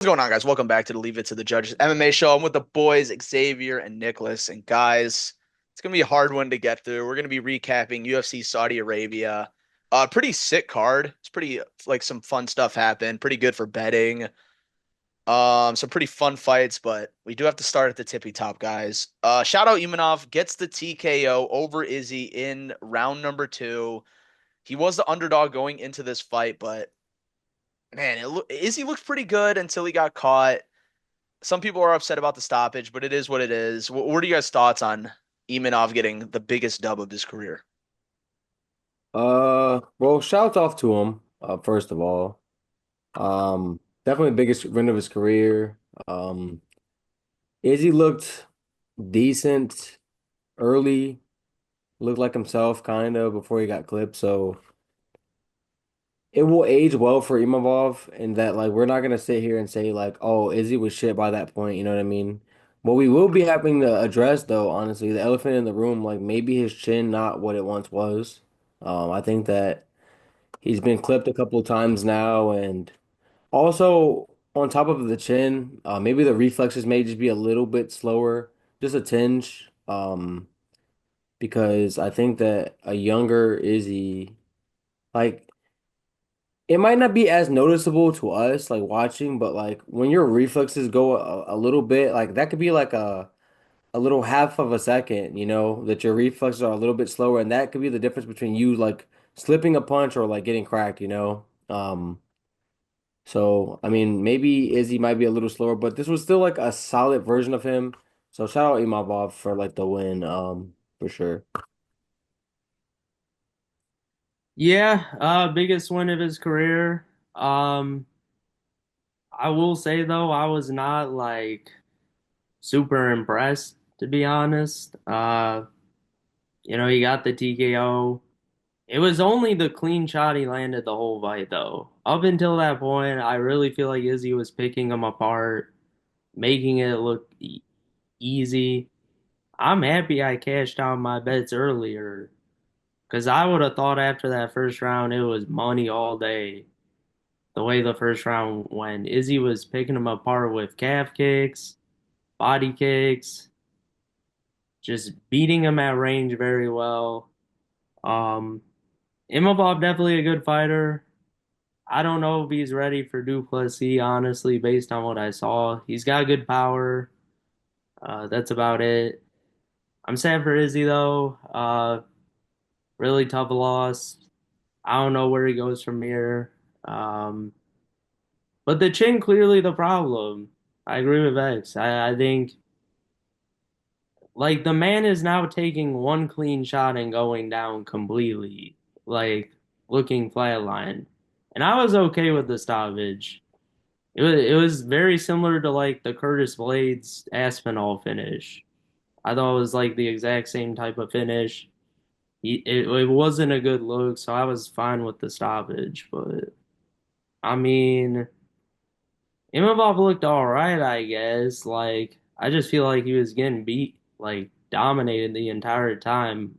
What's going on, guys? Welcome back to the Leave It to the Judges MMA show. I'm with the boys, Xavier and Nicholas. And guys, it's gonna be a hard one to get through. We're gonna be recapping UFC Saudi Arabia. Pretty sick card. It's pretty like some fun stuff happened. Pretty good for betting. Some pretty fun fights, but we do have to start at the tippy top, guys. Shout out Imanov gets the TKO over Izzy in round number two. He was the underdog going into this fight, but man, Izzy looked pretty good until he got caught. Some people are upset about the stoppage, but it is what it is. What are you guys' thoughts on Imanov getting the biggest dub of his career? Well, shouts off to him, first of all. Definitely biggest win of his career. Um, Izzy looked decent early, looked like himself kind of before he got clipped. So it will age well for Imavov in that like we're not gonna sit here and say like, oh, Izzy was shit by that point, you know what I mean? What we will be having to address though, honestly, the elephant in the room, like maybe his chin not what it once was. I think that he's been clipped a couple of times now, and also on top of the chin, maybe the reflexes may just be a little bit slower, just a tinge. Because I think that a younger Izzy, like it might not be as noticeable to us, like watching, but like when your reflexes go a little bit, like that could be like a little half of a second, that your reflexes are a little bit slower, and that could be the difference between you like slipping a punch or like getting cracked. So, I mean, maybe Izzy might be a little slower, but this was still like a solid version of him. So shout out Imavov for like the win, for sure. Yeah, biggest win of his career. Um, I will say though, I was not like super impressed to be honest. He got the TKO. It was only the clean shot he landed the whole fight though. Up until that point, I really feel like Izzy was picking him apart, making it look easy. I'm happy I cashed out my bets earlier because I would have thought after that first round it was money all day. The way the first round went. Izzy was picking him apart with calf kicks, body kicks, just beating him at range very well. Um, Imavov definitely a good fighter. I don't know if he's ready for Duplessis, honestly, based on what I saw. He's got good power. That's about it. I'm sad for Izzy though. Really tough loss. I don't know where he goes from here. Um, but the chin clearly the problem. I agree with X. I think like the man is now taking one clean shot and going down completely, like looking flatline. And I was okay with the stoppage. It was very similar to like the Curtis Blades Aspinall finish. I thought it was like the exact same type of finish. It wasn't a good look, so I was fine with the stoppage. But I mean, Imavov looked all right, I guess. Like I just feel like he was getting beat, like dominated the entire time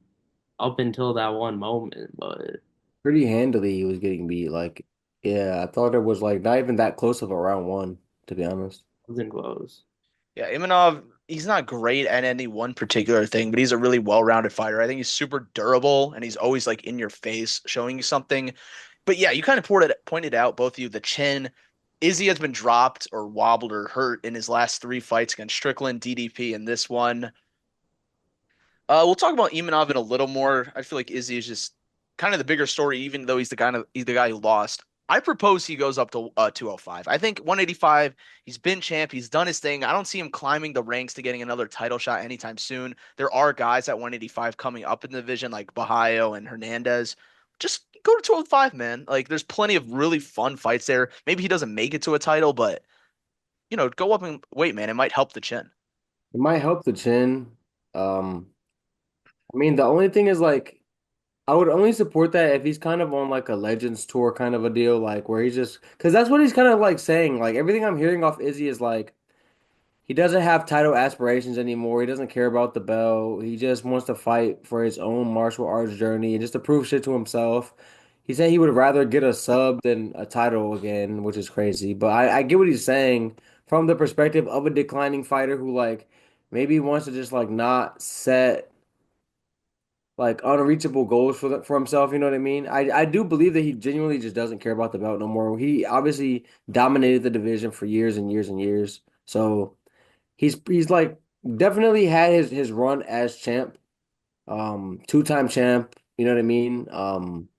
up until that one moment, but it Pretty handily he was getting beat. Like, yeah, I thought it was like not even that close of a round one, to be honest. wasn't close. Yeah, Imanov, he's not great at any one particular thing, but he's a really well-rounded fighter. I think he's super durable and he's always like in your face, showing you something. But yeah, you kind of pointed out, both of you, the chin. Izzy has been dropped or wobbled or hurt in his last three fights against Strickland, DDP, and this one. We'll talk about Imanov in a little more. I feel like Izzy is just kind of the bigger story, even though he's the guy who lost. I propose he goes up to 205. I think 185. He's been champ. He's done his thing. I don't see him climbing the ranks to getting another title shot anytime soon. There are guys at 185 coming up in the division like Bahayo and Hernandez. Just go to 205, man. Like there's plenty of really fun fights there. Maybe he doesn't make it to a title, but go up and wait, man. It might help the chin. It might help the chin. Um, I mean, the only thing is like I would only support that if he's kind of on like a Legends tour kind of a deal, like where he's just because that's what he's kind of like saying. Like everything I'm hearing off Izzy is like he doesn't have title aspirations anymore. He doesn't care about the belt. He just wants to fight for his own martial arts journey and just to prove shit to himself. he said he would rather get a sub than a title again, which is crazy. But I get what he's saying from the perspective of a declining fighter who like maybe wants to just like not set like unreachable goals for himself. You know what I mean? I do believe that he genuinely just doesn't care about the belt no more. He obviously dominated the division for years and years and years. So he's like definitely had his run as champ, two-time champ. You know what I mean?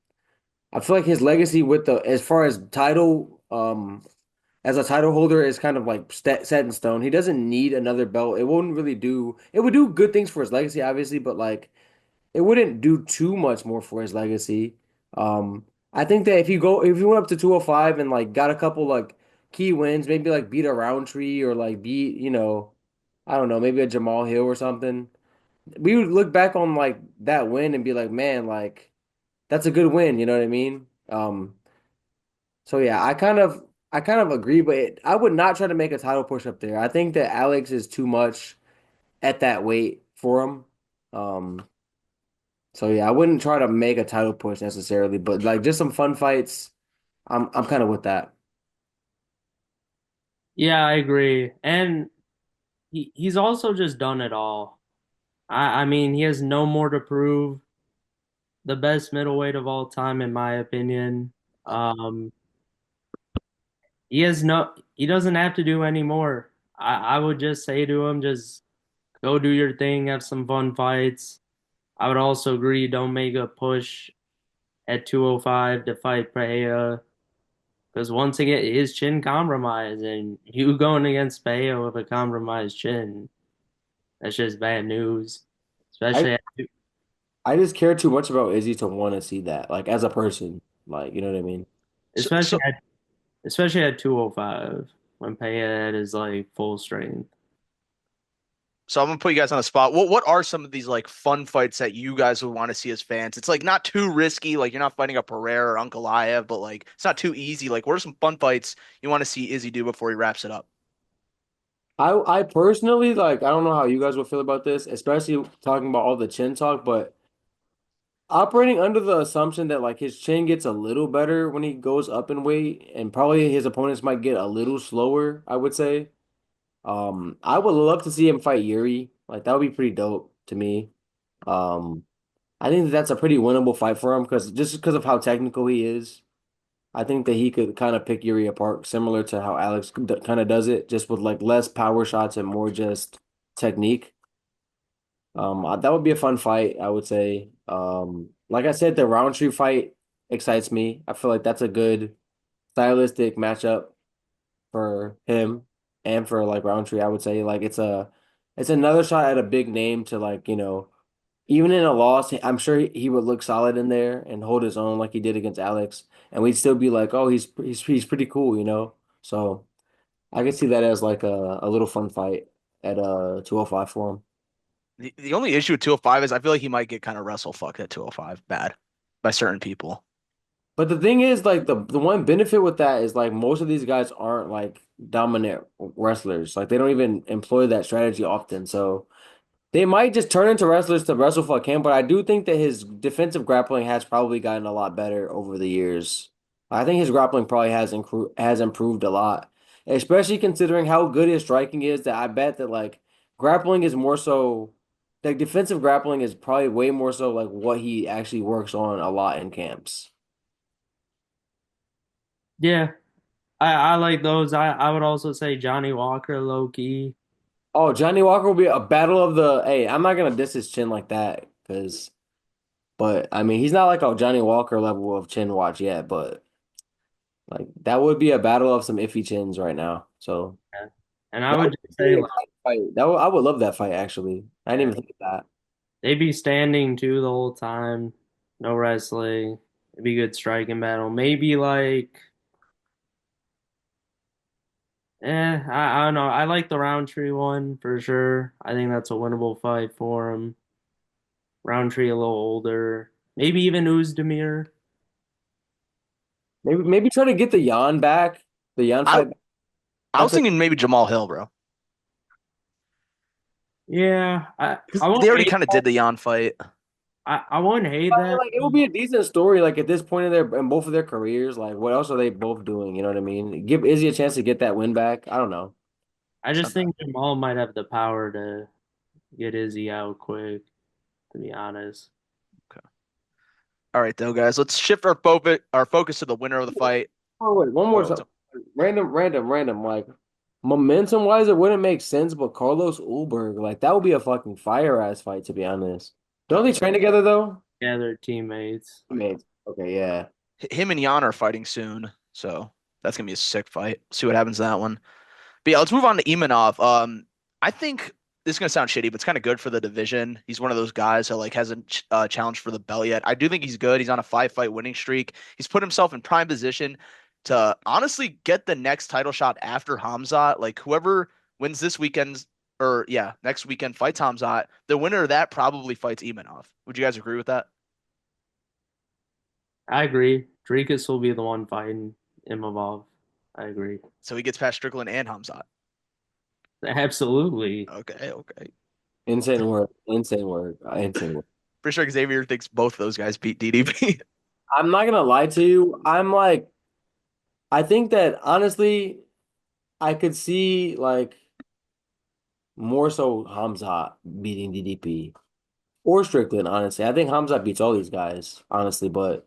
I feel like his legacy with the as far as title, as a title holder is kind of like set in stone. He doesn't need another belt. It won't really do. It would do good things for his legacy, obviously, but like it wouldn't do too much more for his legacy. I think that if you went up to 205 and like got a couple like key wins, maybe like beat a Roundtree or like beat, I don't know, maybe a Jamal Hill or something. We would look back on like that win and be like, man, like that's a good win, you know what I mean? So yeah, I kind of agree, but I would not try to make a title push up there. I think that Alex is too much at that weight for him. Um, so yeah, I wouldn't try to make a title push necessarily, but like just some fun fights. I'm kind of with that. Yeah, I agree. And he's also just done it all. I mean, he has no more to prove. The best middleweight of all time, in my opinion. Um, he doesn't have to do any more. I would just say to him, just go do your thing, have some fun fights. I would also agree, don't make a push at 205 to fight Pereira. Because once again, his chin compromised, and you going against Pereira with a compromised chin, that's just bad news. I Especially at, I just care too much about Izzy to want to see that, like as a person, like you know what I mean. So, especially so at especially at 205 when Pereira had his like full strength. So I'm gonna put you guys on the spot. What are some of these like fun fights that you guys would want to see as fans? It's like not too risky, like you're not fighting a Pereira or Ankalaev, but like it's not too easy. Like what are some fun fights you want to see Izzy do before he wraps it up? I personally like I don't know how you guys will feel about this, especially talking about all the chin talk, but operating under the assumption that like his chin gets a little better when he goes up in weight, and probably his opponents might get a little slower, I would say. I would love to see him fight Yuri. Like that would be pretty dope to me. Um, I think that that's a pretty winnable fight for him because of how technical he is. I think that he could kind of pick Yuri apart, similar to how Alex kind of does it, just with like less power shots and more just technique. That would be a fun fight, I would say. Like I said, the Roundtree fight excites me. I feel like that's a good stylistic matchup for him and for like Roundtree. I would say like it's another shot at a big name to like, even in a loss, I'm sure he would look solid in there and hold his own like he did against Alex, and we'd still be like, oh, he's pretty cool, you know. So I could see that as like a little fun fight at 205 for him. The only issue with 205 is I feel like he might get kind of wrestle fucked at 205 bad by certain people. But the thing is, like the one benefit with that is like most of these guys aren't like dominant wrestlers. Like they don't even employ that strategy often. So they might just turn into wrestlers to wrestle fuck him, but I do think that his defensive grappling has probably gotten a lot better over the years. I think his grappling probably has improved a lot, especially considering how good his striking is. That I bet that like grappling is more so, like defensive grappling is probably way more so like what he actually works on a lot in camps. Yeah, I like those. I would also say Johnny Walker low key. Oh, Johnny Walker will be a battle of the. Hey, I'm not gonna diss his chin like that because, but I mean, he's not like a Johnny Walker level of chin watch yet, but. Like that would be a battle of some iffy chins right now. So Yeah. And I that would would be just a say really like exciting fight. I would love that fight actually. I didn't yeah, even think of that. they'd be standing too the whole time, no wrestling. It'd be a good striking battle. Maybe like I don't know. I like the Roundtree one for sure. I think that's a winnable fight for him. Roundtree a little older. Maybe even Uzdemir. Maybe try to get the Yan back, the Yan I fight back. I was That's a thinking maybe Jamal Hill, bro. Yeah, I Because I won't they already hate kind of did the Yan fight. I wouldn't hate that. Like it would be a decent story. Like at this point in both of their careers, like what else are they both doing? You know what I mean? Give Izzy a chance to get that win back. I don't know. I It's just not bad. think Jamal might have the power to get Izzy out quick, to be honest. Okay. All right, though, guys. Let's shift our focus to the winner of the fight. Oh wait, one more Oh, time. Random. Like momentum wise, it wouldn't make sense, but Carlos Ulberg, like that would be a fucking fire ass fight, to be honest. Don't they train together though? Yeah, they're teammates. I mean, okay, yeah. him and Jan are fighting soon, so that's gonna be a sick fight. See what happens in that one. But yeah, let's move on to Imanov. I think this is gonna sound shitty, but it's kind of good for the division. He's one of those guys that like hasn't challenged for the belt yet. I do think he's good. He's on a 5 fight winning streak. He's put himself in prime position to honestly get the next title shot after Hamzat. Like whoever wins this weekend's or yeah, next weekend fights Hamzat, the winner of that probably fights Imanov. Would you guys agree with that? I agree. Dricus will be the one fighting Imavov. I agree. So he gets past Strickland and Hamzat. Absolutely. Okay, okay. Insane work. Insane work. Insane work. Pretty sure Xavier thinks both those guys beat DDP. I'm not gonna lie to you. I think that honestly, I could see like more so Hamza beating DDP or Strickland, honestly. I think Hamza beats all these guys, honestly, but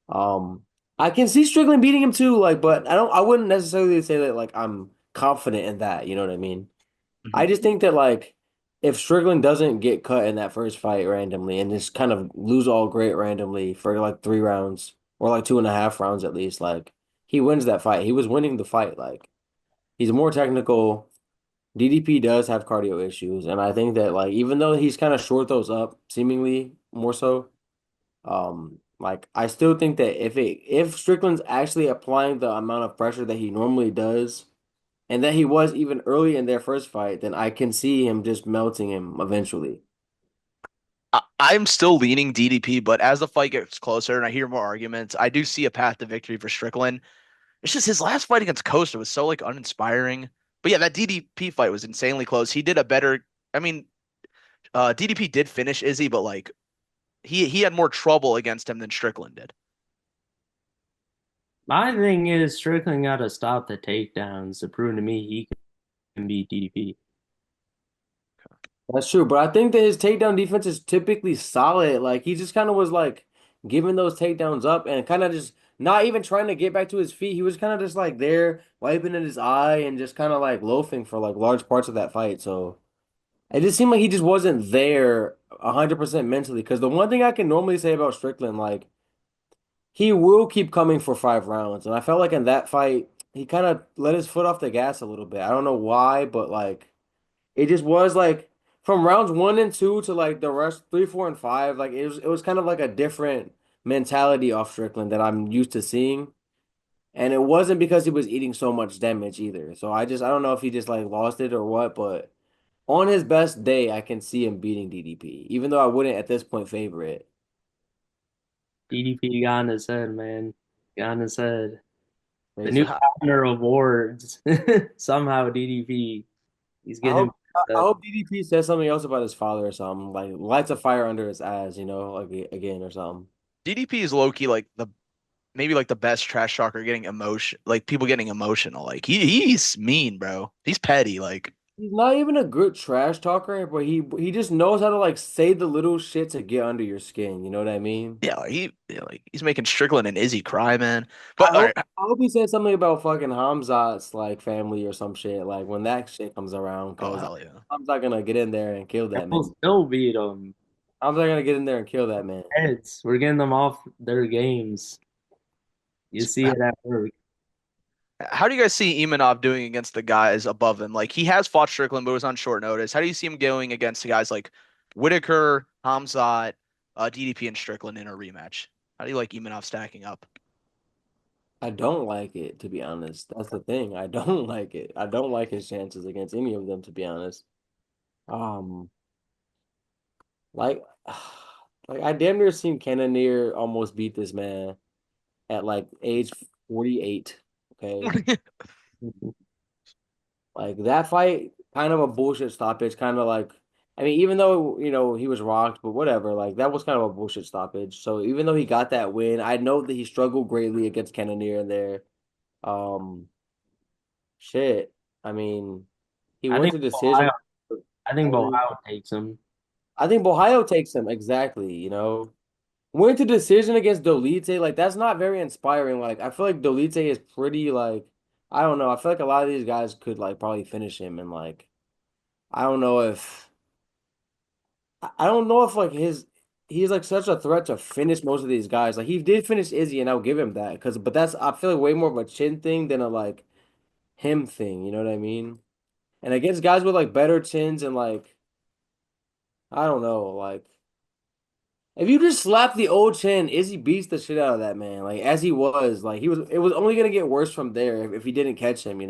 um I can see Strickland beating him too, like, but I wouldn't necessarily say that like I'm confident in that, you know what I mean? I Mhm. just think that like if Strickland doesn't get cut in that first fight randomly and just kind of lose all great randomly for like 3 rounds or like 2.5 rounds at least, like he wins that fight. He was winning the fight. Like he's more technical. DDP does have cardio issues, and I think that like even though he's kind of short those up, seemingly more so, like I still think that if Strickland's actually applying the amount of pressure that he normally does and that he was even early in their first fight, then I can see him just melting him eventually. I'm still leaning DDP, but as the fight gets closer and I hear more arguments, I do see a path to victory for Strickland. It's just his last fight against Costa was so like uninspiring. But yeah, that DDP fight was insanely close. He did a better. I mean, DDP did finish Izzy, but like he had more trouble against him than Strickland did. My thing is Strickland got to stop the takedowns to prove to me he can beat DDP. That's true, but I think that his takedown defense is typically solid. Like he just kind of was like giving those takedowns up and kind of just not even trying to get back to his feet. He was kind of just like there, wiping at his eye and just kind of like loafing for like large parts of that fight. So it just seemed like he just wasn't there 100% mentally. Because the one thing I can normally say about Strickland, like he will keep coming for 5 rounds, and I felt like in that fight he kind of let his foot off the gas a little bit. I don't know why, but like. It just was like from rounds 1 and 2 to like the rest 3, 4, and 5. Like it was kind of like a different mentality off Strickland that I'm used to seeing. And it wasn't because he was eating so much damage either. So I don't know if he just like lost it or what, but on his best day, I can see him beating DDP, even though I wouldn't at this point favor it. DDP got in his head, man. Got in his head. The It's, new I governor of awards. Somehow DDP, he's I getting him. hope I hope DDP says something else about his father or something, like lights a fire under his ass, like again or something. DDP is low key like the maybe like the best trash talker getting emotion, like people getting emotional. Like he's mean, bro. He's petty. Like He's not even a good trash talker, but he just knows how to like say the little shit to get under your skin. You know what I mean? yeah, like, like he's making Strickland and Izzy cry, man. I But all hope right, I hope he said something about fucking Hamzat's like family or some shit like when that shit comes around, oh because hell yeah. Hamzat gonna get in there and kill that man. We'll still beat them. Hamzat gonna get in there and kill that man. Heads. We're getting them off their games. You see it at work. How do you guys see Imanov doing against the guys above him? Like he has fought Strickland, but it was on short notice. How do you see him going against the guys like Whitaker, Hamzat, DDP, and Strickland in a rematch? How do you like Imanov stacking up? I don't like it, to be honest. That's the thing. I don't like it. I don't like his chances against any of them, to be honest. Um, like, like I damn near seen Cannonier almost beat this man at like age 48. Okay. Like that fight, kind of a bullshit stoppage, kind of like I mean, even though, he was rocked, but whatever, like that was kind of a bullshit stoppage. So even though he got that win, I know that he struggled greatly against Cannonier in there. Um, shit. I mean, he I went think to decision. Ohio. I think Ohio takes him. I think Ohio takes him exactly, Went to decision against Dolite, like that's not very inspiring. Like I feel like Dolite is pretty like I don't know. I feel like a lot of these guys could like probably finish him and like I don't know if I don't know if like he's like such a threat to finish most of these guys. Like he did finish Izzy and I'll give him that because but that's I feel like way more of a chin thing than a like him thing, you know what I mean? And against guys with like better chins and like I don't know, like if you just slap the old chin, Izzy beats the shit out of that man. Like as he was, like it was only gonna get worse from there if he didn't catch him.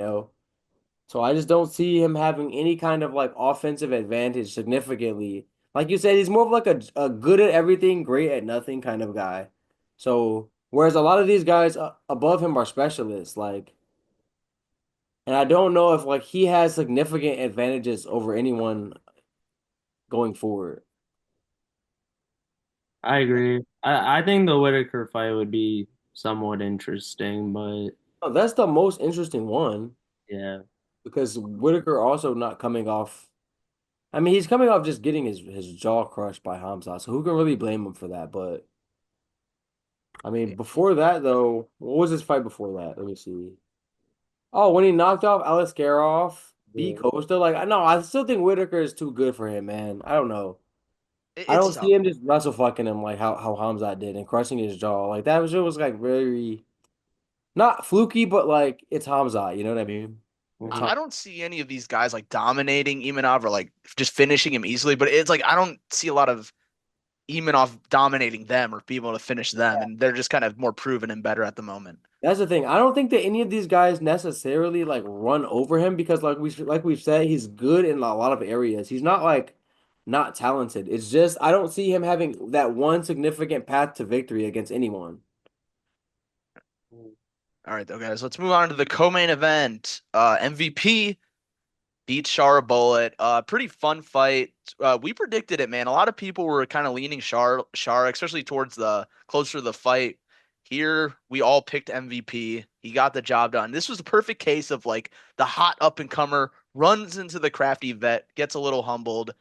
So I just don't see him having any kind of like offensive advantage significantly. Like you said, he's more of like a good at everything, great at nothing kind of guy. So whereas a lot of these guys above him are specialists, like, and I don't know if like he has significant advantages over anyone going forward. I agree. I think the Whitaker fight would be somewhat interesting, but Oh, that's the most interesting one yeah. because Whitaker also not coming off. I mean, he's coming off just getting his jaw crushed by Hamza, so who can really blame him for that? But I mean, before that though, what was his fight before that? Let me see. Oh, when he knocked off Alex Karov, B Yeah. Costa, like I know, I still think Whitaker is too good for him, man. I don't know. I It's don't see tough. him just wrestle fucking him like how Hamza did and crushing his jaw. Like that was like very not fluky, but like it's Hamza, you know what I mean? Mhm. I don't see any of these guys like dominating Imanov or like just finishing him easily, but it's like I don't see a lot of Imanov dominating them or being able to finish them, and they're just kind of more proven and better at the moment. That's the thing. I don't think that any of these guys necessarily like run over him because like we've said, he's good in a lot of areas. He's not like not talented. It's just I don't see him having that one significant path to victory against anyone. All right, though, guys, let's move on to the co-main event. MVP beats Shara Bullet. Pretty fun fight. We predicted it, man. A lot of people were kind of leaning Shara, especially towards the closer to the fight. Here, we all picked MVP. He got the job done. This was the perfect case of like the hot up and comer runs into the crafty vet, gets a little humbled.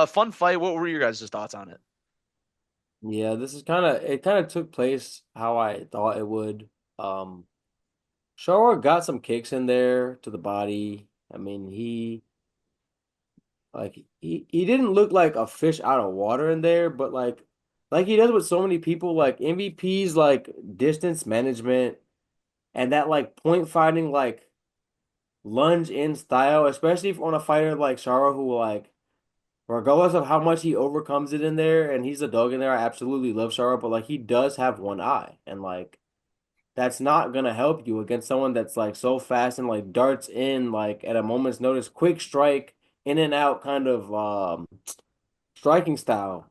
Fun fight. What were your guys' thoughts on it? Yeah, this is kind of took place how I thought it would. Um, Shaw got some kicks in there to the body. I mean, he didn't look like a fish out of water in there, but like he does with so many people, like MVP's like distance management and that like point fighting like lunge in style, especially on a fighter like Shara who like regardless of how much he overcomes it in there and he's a dog in there, I absolutely love Shara, but like he does have one eye and like that's not gonna help you against someone that's like so fast and like darts in like at a moment's notice, quick strike, in and out kind of striking style.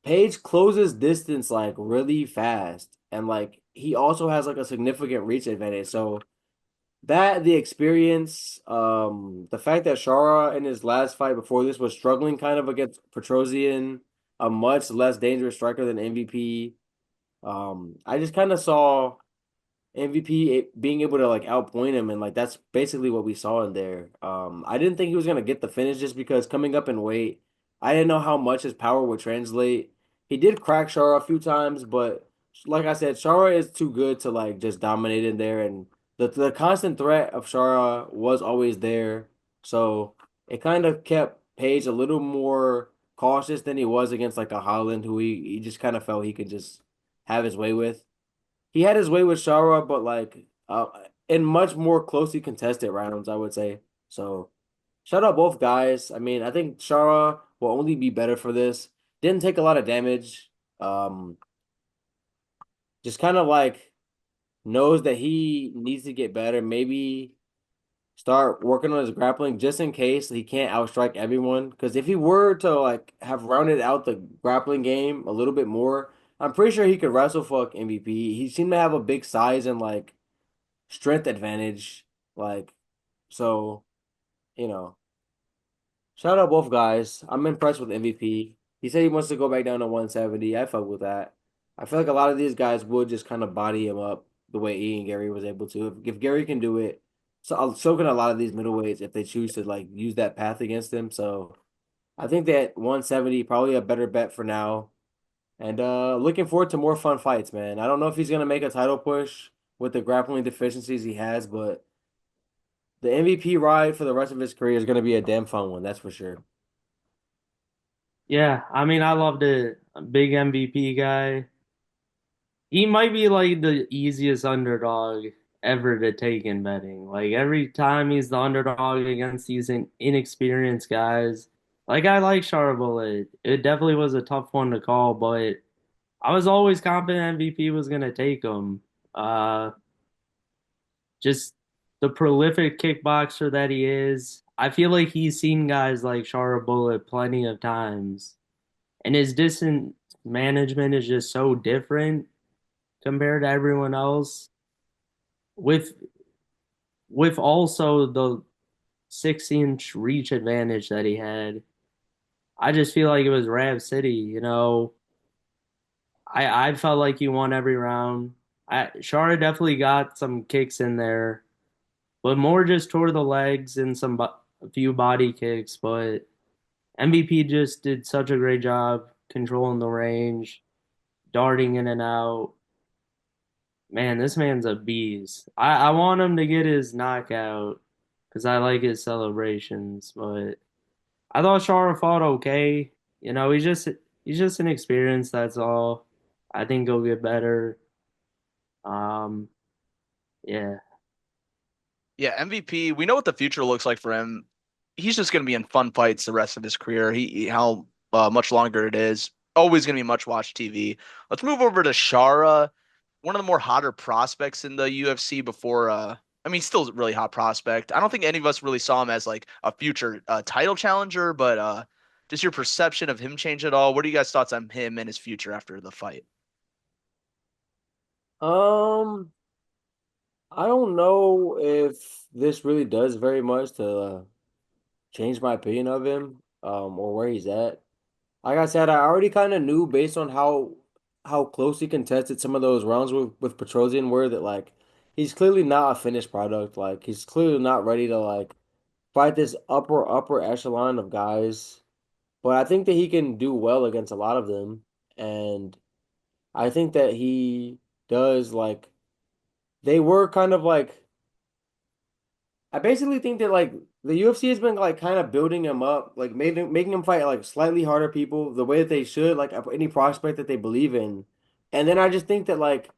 Page closes distance like really fast and like he also has like a significant reach advantage. So that the experience, the fact that Shara in his last fight before this was struggling kind of against Petrosian, a much less dangerous striker than MVP. I just kind of saw MVP being able to like outpoint him, and like that's basically what we saw in there. I didn't think he was gonna get the finish just because coming up in weight, I didn't know how much his power would translate. He did crack Shara a few times, but like I said, Shara is too good to like just dominate in there, and the constant threat of Shara was always there. So it kind of kept Page a little more cautious than he was against like a Holland, who he just kind of felt he could just have his way with. He had his way with Shara, but like in much more closely contested rounds, I would say. So shout out both guys. I mean, I think Shara will only be better for this. Didn't take a lot of damage. Um, just kind of like knows that he needs to get better. Maybe start working on his grappling just in case he can't outstrike everyone. Because if he were to like have rounded out the grappling game a little bit more, I'm pretty sure he could wrestle fuck MVP. He seemed to have a big size and like strength advantage. Like, so, you know, Shout out both guys. I'm impressed with MVP. He said he wants to go back down to 170. I fuck with that. I feel like a lot of these guys would just kind of body him up the way Ian Gary was able to. If Gary can do it, so can a lot of these middleweights if they choose to like use that path against him. So I think that 170 probably a better bet for now. And looking forward to more fun fights, man. I don't know if he's gonna make a title push with the grappling deficiencies he has, but the MVP ride for the rest of his career is gonna be a damn fun one, that's for sure. Yeah, I mean, I loved it. Big MVP guy. He might be like the easiest underdog ever to take in betting. Like every time he's the underdog against these inexperienced guys. Like I like Charbonnet. It definitely was a tough one to call, but I was always confident MVP was gonna take him. Uh, just the prolific kickboxer that he is. I feel like he's seen guys like Charbonnet plenty of times, and his distance management is just so different compared to everyone else. With also the 6-inch reach advantage that he had, I just feel like it was Rav City. I felt like he won every round. Shara definitely got some kicks in there, but more just toward the legs and a few body kicks. But MVP just did such a great job controlling the range, darting in and out. Man, this man's a beast. I want him to get his knockout because I like his celebrations, but I thought Shara fought okay. He's just inexperienced, that's all. I think he'll get better. Um, yeah. Yeah, MVP. We know what the future looks like for him. He's just going to be in fun fights the rest of his career. How much longer it is. Always going to be much watched TV. Let's move over to Shara, one of the more hotter prospects in the UFC before. I mean, still a really hot prospect. I don't think any of us really saw him as like a future title challenger, but just your perception of him change at all? What are you guys' thoughts on him and his future after the fight? Um, I don't know if this really does very much to change my opinion of him, or where he's at. Like I said, I already kind of knew based on how closely contested some of those rounds with Petrosian were that like he's clearly not a finished product. Like he's clearly not ready to like fight this upper echelon of guys. But I think that he can do well against a lot of them, and I think that he does like they were kind of like I basically think that like the UFC has been like kind of building him up, like making him fight like slightly harder people the way that they should, like any prospect that they believe in. And then I just think that like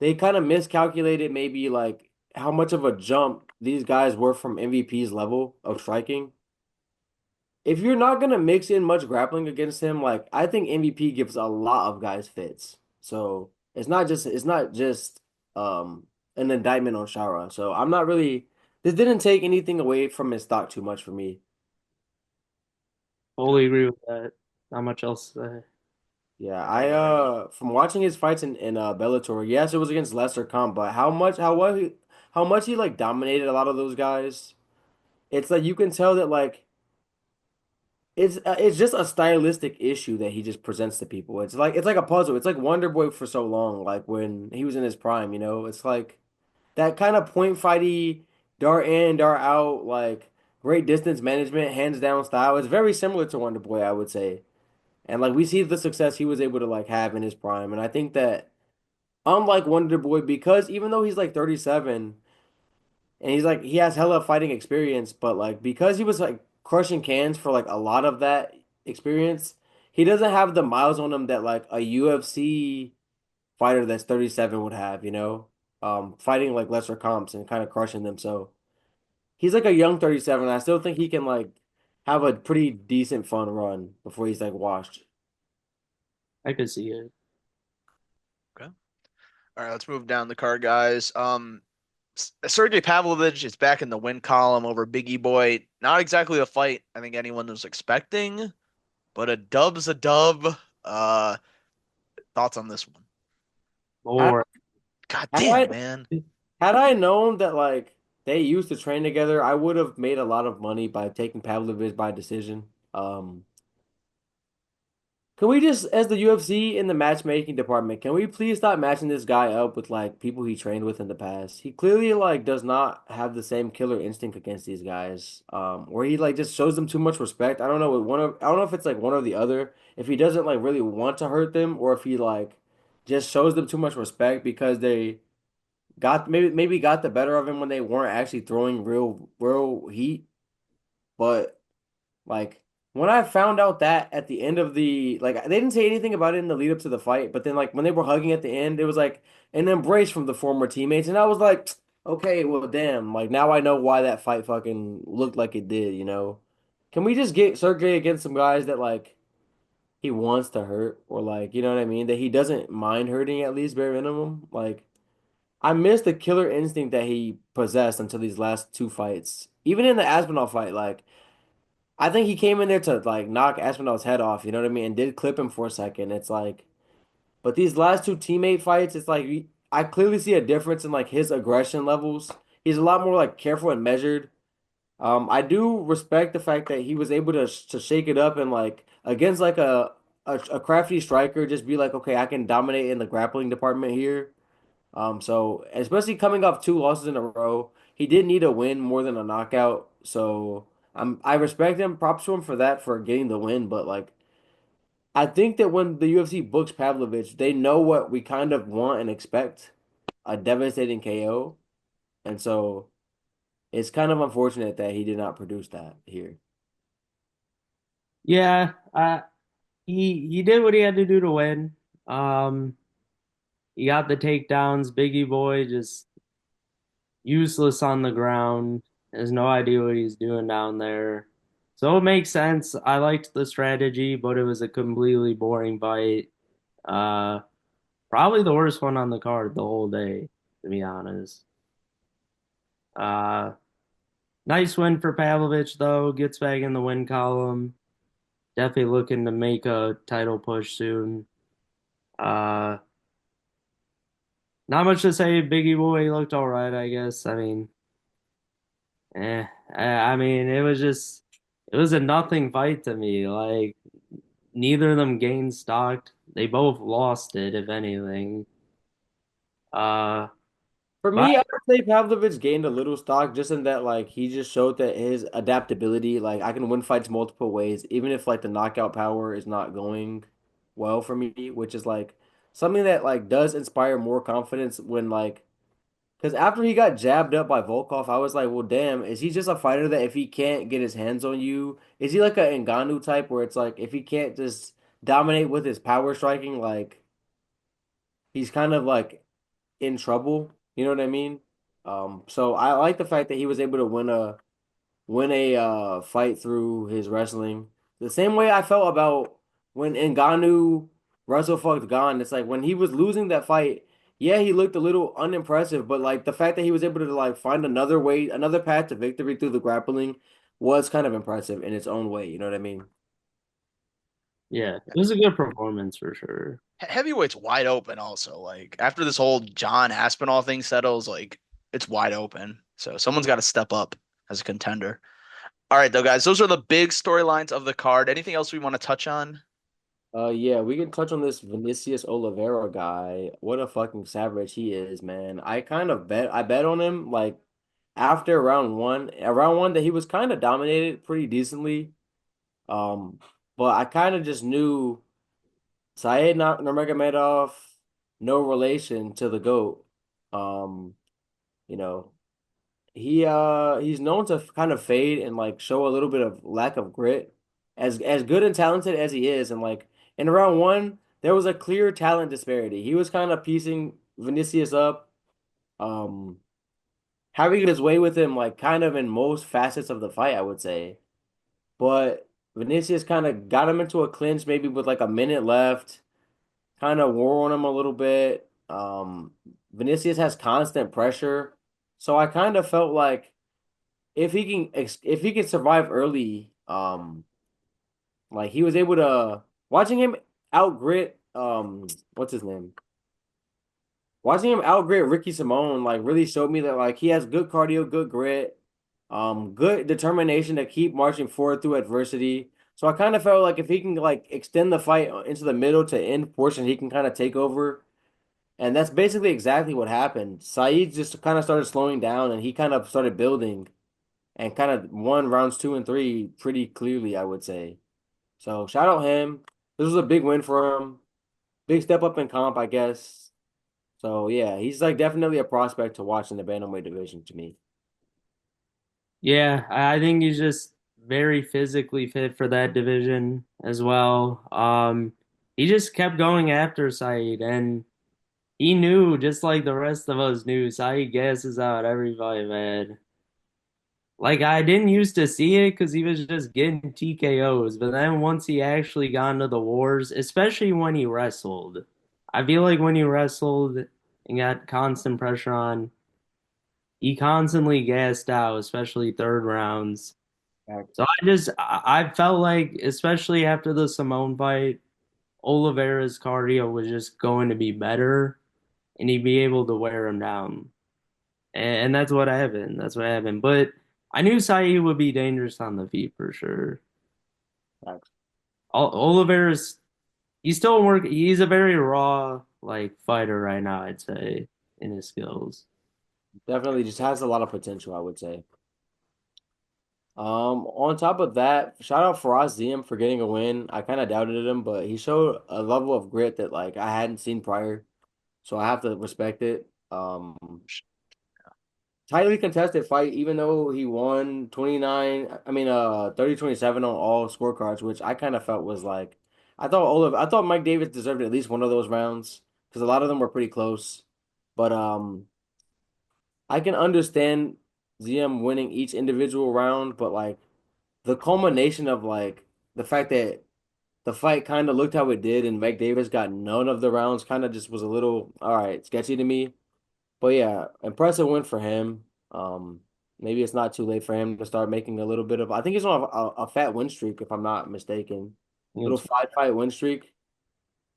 they kind of miscalculated maybe like how much of a jump these guys were from MVP's level of striking. If you're not gonna mix in much grappling against him, like I think MVP gives a lot of guys fits. So it's not just an indictment on Shara. So I'm not really this didn't take anything away from his stock too much for me. Totally agree with that. Not much else to say. Yeah, I from watching his fights in Bellator, yes, it was against lesser comp, but how much he like dominated a lot of those guys. It's like you can tell that like it's just a stylistic issue that he just presents to people. It's like a puzzle. It's like Wonder Boy for so long, like when he was in his prime, you know? It's like that kind of point fighty, dart in, dart out, like great distance management, hands down style. It's very similar to Wonder Boy, I would say. And like we see the success he was able to like have in his prime. And I think that unlike Wonder Boy, because even though he's like 37, and he's like he has hella fighting experience, but like because he was like crushing cans for like a lot of that experience, he doesn't have the miles on him that like a UFC fighter that's 37 would have, you know? Fighting like lesser comps and kind of crushing them. So he's like a young 37. I still think he can like have a pretty decent fun run before he's like washed. I could see it. Okay. All right, let's move down the card, guys. Sergey Pavlovich is back in the win column over Biggie Boy. Not exactly a fight I think anyone was expecting, but a dub's a dub. Uh, Thoughts on this one? Had, More. God had damn, I man. had I known that like they used to train together. I would have made a lot of money by taking Pavlovich by decision. Can we just, as the UFC in the matchmaking department, can we please stop matching this guy up with like people he trained with in the past? He clearly like does not have the same killer instinct against these guys. Where he like just shows them too much respect. I don't know what I don't know if it's like one or the other. If he doesn't like really want to hurt them, or if he like just shows them too much respect because they maybe got the better of him when they weren't actually throwing real heat. But like when I found out that at the end of the like they didn't say anything about it in the lead up to the fight, but then like when they were hugging at the end, it was like an embrace from the former teammates, and I was like, okay, well, damn, like now I know why that fight fucking looked like it did, you know? Can we just get Sergey against some guys that like he wants to hurt or like, you know what I mean? That he doesn't mind hurting at least bare minimum? Like I miss the killer instinct that he possessed until these last two fights. Even in the Aspinall fight, like I think he came in there to like knock Aspinall's head off, you know what I mean, and did clip him for a second. It's like, but these last two teammate fights, it's like I clearly see a difference in like his aggression levels. He's a lot more like careful and measured. I do respect the fact that he was able to shake it up and like against like a crafty striker, just be like, okay, I can dominate in the grappling department here. So especially coming off two losses in a row, he did need a win more than a knockout. So I respect him, props to him for that for getting the win. But like I think that when the UFC books Pavlovich, they know what we kind of want and expect, a devastating KO. And so it's kind of unfortunate that he did not produce that here. Yeah, he did what he had to do to win. Um, he got the takedowns. Biggie Boy just useless on the ground. Has no idea what he's doing down there. So it makes sense. I liked the strategy, but it was a completely boring fight. Uh, Probably the worst one on the card the whole day, to be honest. Uh, Nice win for Pavlovich though. Gets back in the win column. Definitely looking to make a title push soon. Uh, Not much to say. Biggie Boy looked all right, I guess. I mean, I mean, it was a nothing fight to me. Like neither of them gained stock. They both lost it, if anything. Uh, For but me, I would say Pavlovich gained a little stock just in that like he just showed that his adaptability, like I can win fights multiple ways, even if like the knockout power is not going well for me, which is like something that like does inspire more confidence when like because after he got jabbed up by Volkov, I was like, well, damn, is he just a fighter that if he can't get his hands on you, is he like a Ngannou type where it's like if he can't just dominate with his power striking, like he's kind of like in trouble. You know what I mean? So I like the fact that he was able to win a fight through his wrestling. The same way I felt about when Ngannou wrestle fucked Gane. It's like when he was losing that fight, yeah, he looked a little unimpressive, but like the fact that he was able to like find another way, another path to victory through the grappling was kind of impressive in its own way. You know what I mean? yeah, it was a good performance for sure. Heavyweight's wide open also. Like after this whole John Aspinall thing settles, like it's wide open. So someone's got to step up as a contender. All right, though, guys, those are the big storylines of the card. Anything else we want to touch on? Yeah, we can touch on this Vinicius Oliveira guy. What a fucking savage he is, man. I bet on him like after round one that he was kind of dominated pretty decently. Um, but I kind of just knew Said Nurmagomedov, no relation to the GOAT. Um, you know, he's known to kind of fade and like show a little bit of lack of grit. As good and talented as he is, and like in round one, there was a clear talent disparity. He was kind of piecing Vinicius up, um, having his way with him, like kind of in most facets of the fight, I would say. But Vinicius kind of got him into a clinch, maybe with like a minute left, kind of wore on him a little bit. Vinicius has constant pressure, so I kind of felt like if he can survive early, like he was able to watching him outgrit what's his name? watching him outgrit Ricky Simone like really showed me that like he has good cardio, good grit, good determination to keep marching forward through adversity. So I kind of felt like if he can like extend the fight into the middle to end portion, he can kind of take over. And that's basically exactly what happened. Saeed just kind of started slowing down and he kind of started building and kind of won rounds 2 and 3 pretty clearly, I would say. So shout out him. This was a big win for him. Big step up in comp, I guess. So yeah, he's like definitely a prospect to watch in the bantamweight division to me. Yeah, I think he's just very physically fit for that division as well. He just kept going after Saeed, and he knew, just like the rest of us knew, Saeed gasses out every fight, man. Like I didn't used to see it because he was just getting TKOs, but then once he actually got into the wars, especially when he wrestled, I feel like when he wrestled and got constant pressure on, he constantly gassed out, especially third rounds. So I felt like, especially after the Simone fight, Oliveira's cardio was just going to be better, and he'd be able to wear him down. And that's what happened. That's what happened. But I knew Saeed would be dangerous on the feet for sure. Oliveira's he's still work. He's a very raw like fighter right now, I'd say, in his skills. Definitely just has a lot of potential, I would say. On top of that, shout out Faraz Ziem for getting a win. I kind of doubted him, but he showed a level of grit that like I hadn't seen prior, so I have to respect it. Tightly contested fight, even though he won 30-27 on all scorecards, which I kind of felt was like I thought Mike Davis deserved at least one of those rounds because a lot of them were pretty close. But I can understand ZM winning each individual round, but like the culmination of like the fact that the fight kind of looked how it did and Mike Davis got none of the rounds kind of just was a little all right, sketchy to me. But yeah, impressive win for him. Maybe it's not too late for him to start making a little bit of. I think he's on a fat win streak, if I'm not mistaken. Little It's- 5 fight win streak.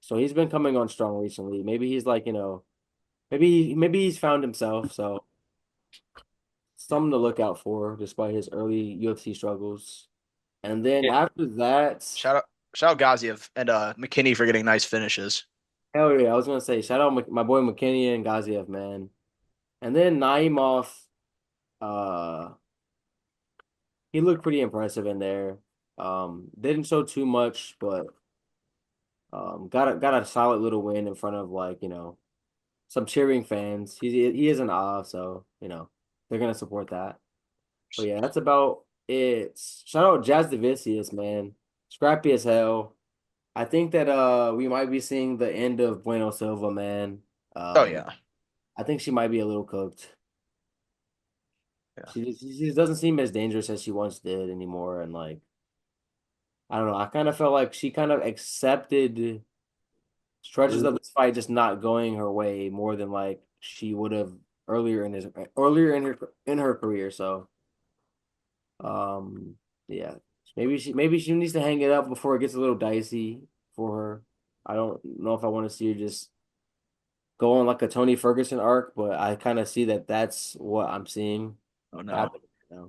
So he's been coming on strong recently. Maybe he's like, maybe he's found himself. So something to look out for, despite his early UFC struggles. And then yeah, after that, Shout out Gaziev and McKinney for getting nice finishes. hell yeah, I was gonna say shout out my boy McKinney and Gaziev, man. And then Naimov, uh, he looked pretty impressive in there. Didn't show too much, but got a solid little win in front of like, some cheering fans. He is an so they're gonna support that. But yeah, that's about it. Shout out Jazz Devicius, man. Scrappy as hell. I think that we might be seeing the end of Bueno Silva, man. Oh Um, yeah, I think she might be a little cooked. yeah. She just doesn't seem as dangerous as she once did anymore. And like, I don't know. I kind of felt like she kind of accepted stretches of this fight just not going her way more than like she would have earlier in her career. So, um, yeah, maybe she needs to hang it up before it gets a little dicey for her. I don't know if I want to see her just go on like a Tony Ferguson arc, but I kind of see that that's what I'm seeing Oh no. happen now.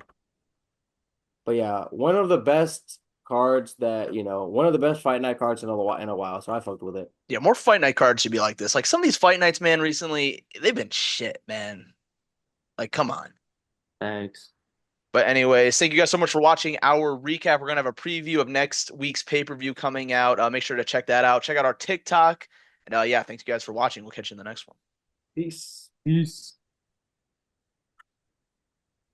But yeah, one of the best cards that, one of the best fight night cards in a while. So I fucked with it. Yeah, more fight night cards should be like this. Like some of these fight nights, man, recently they've been shit, man. Like, come on. thanks. But anyways, thank you guys so much for watching our recap. We're gonna have a preview of next week's pay-per-view coming out. Make sure to check that out. Check out our TikTok. And yeah, thanks you guys for watching. We'll catch you in the next one. Peace. Peace.